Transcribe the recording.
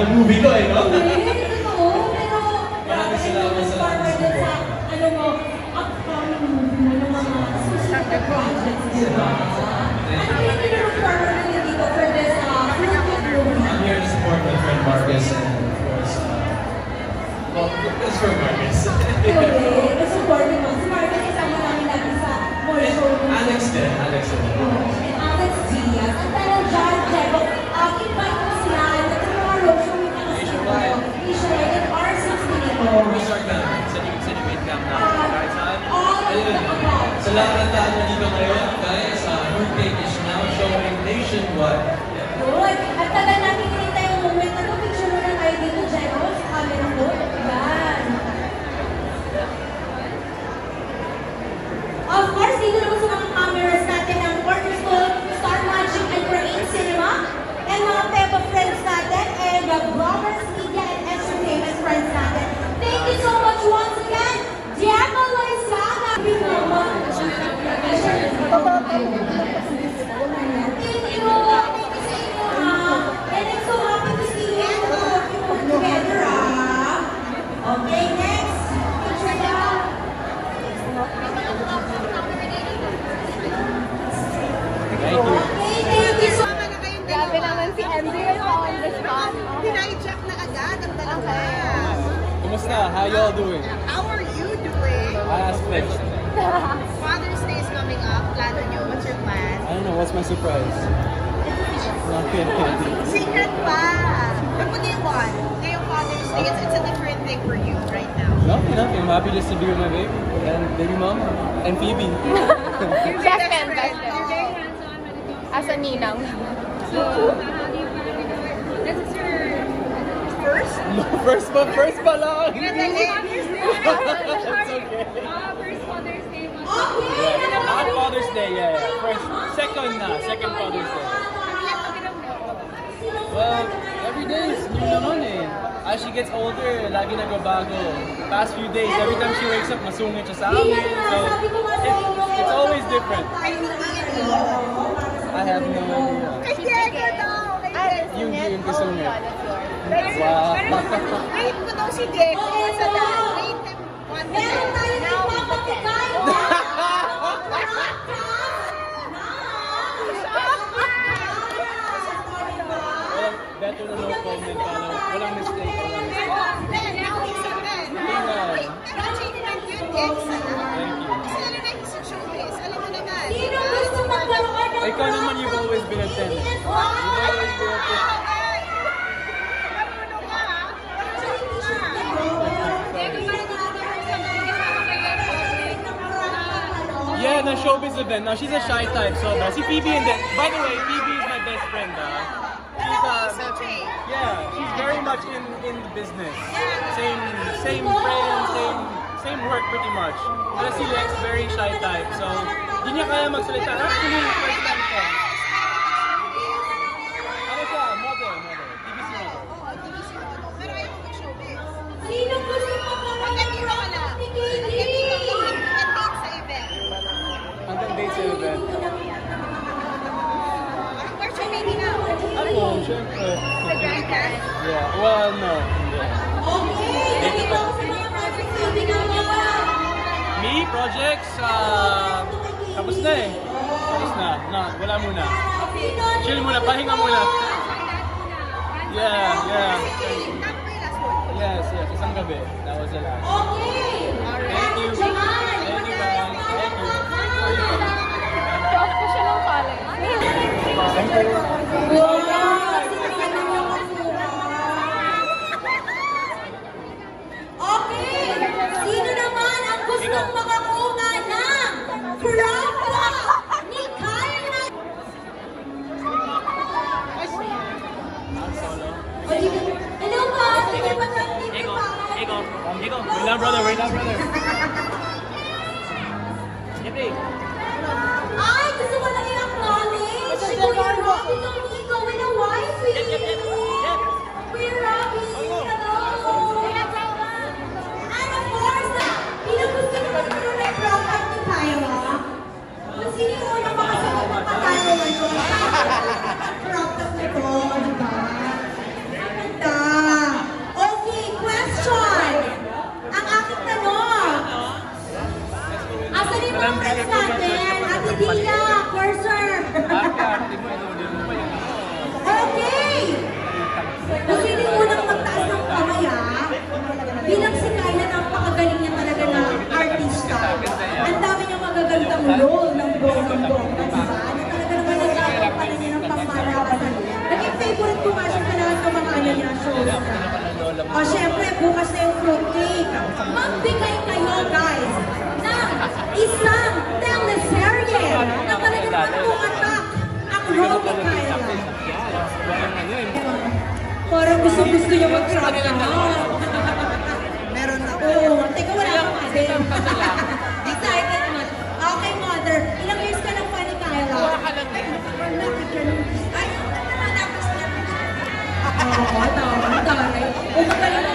ang movie ko eh, no? Oo, pero maraming salamat sa ano mo, upcoming movie mo ng mga susunod na projects, di ba? Ano yung pinag-forward na dito for this movie? I'm here to support my friend Marcus and of course, well, it's for Marcus. Okay, support mo. Si Marcus kasama namin lagi sa more show. Alex din. And Alex Diaz. At dahil dyan, Jebo, invite mo sila na sa mga roadshow yung nakasito. Nationwide and R6 dito. Start na. Sa new main camp na. Ayun. Sa lahat ng tao na dito ngayon, guys, Her Cake is now showing nationwide. Good. At tagal natin kinita yung moment na ito. Picture mo na tayo dito, Jebo, sa camera mo. Yan. Of course, dito naman sa mga cameras natin ang Cornerstone, Star Magic, and Create Cinema, and mga Peppa friends natin, and the Bloggers Media and Entertainment friends natin. Thank you so much once again, Diego Loizana. Thank you. Thank you sa inyo, ha. And I'm so happy to see you together, ha. Okay, next. Picture down. Grabe naman si Andrew on the spot. Pinay-check na agad ang dalawa. Kumusta? How y'all doing? How are you doing? I asked Fletch. Father's Day is coming up. Plano nyo? What's your plan? I don't know, what's my surprise? Secret pa! What would you want? Ngayong Father's Day, it's a different thing for you right now. Nothing. I'm happy just to be with my baby and baby mom and Phoebe. Your best friend. As a ninang. So, how do you plan to do it? This is your First? No, first pa lang. It's okay. First Father's Day. Not Father's Day, yeah. Second Father's Day. Well, every day is new naman eh. As she gets older, lagi nagbabago. Past few days, every time she wakes up, masungit siya sa amin. So, it's always different. I have no idea. Kay Diego daw! Yung gusto niya. Wow. Rate ko daw si Diego. Sa lahat, rate him 1 to 10. Now, better than no comment. Walang mistake. now he's a 10. Pero achievement yun, yes. Thank you. Kasi alam na yung sa showbiz. Alam mo naman. Sino gusto magkaroon ng Ikaw naman, you've always been a 10. You've always been a 10. Yeah, na showbiz event. Now she's a shy type, so si Phoebe and by the way, Phoebe is my best friend. She's very much in the business. Same friend, same work pretty much. Pero si Lex very shy type, so hindi niya kaya magsalita. Actually, first time ko. Ano siya? Model. TVC model. Pero ayaw ko mag-showbiz. Sino gusto magkaroon Hanggang dito ka na. Hanggang dito sa event. Hanggang date sa event. Where's your baby now? Ako, syempre. Sa Grandstand? Yeah, well, no. Okay, ito sa mga projects na ginagawa. Me, projects, tapos na eh. Tapos na. Wala muna. Chill muna, pahinga muna. Yeah. Yes, isang gabi. That was the last. Okay. Thank you. Thank you, guys. Thank you. Prof ko siya ng college. Thank you. Okay, sino naman ang gustong makakuha ng crop ni Kyla? Hello pa, sige pa sa Ego. Wait lang, brother. Ay, gusto ko lang i-acknowledge. Kuya Rocky, don't you go with a wife? Kuya Rocky, hello. And of course, pinugusto naman ko ng program ni Kyla. Kung sino yung unang makasagot ng patalo ngayon. Program na ito, di ba? Ganda. O, syempre, bukas na yung fruit cake. Magbigay kayo, guys, ng isang teleserye na talagang matuatak ang Romy Kyla. Parang gusto niya mag-travel na. Meron na. Oo, teka, wala akong asin. Excited man. Okay, mother. Ilang years ka ng Funny Kyla? Ay, tapos na. Oo, tama. Umagaling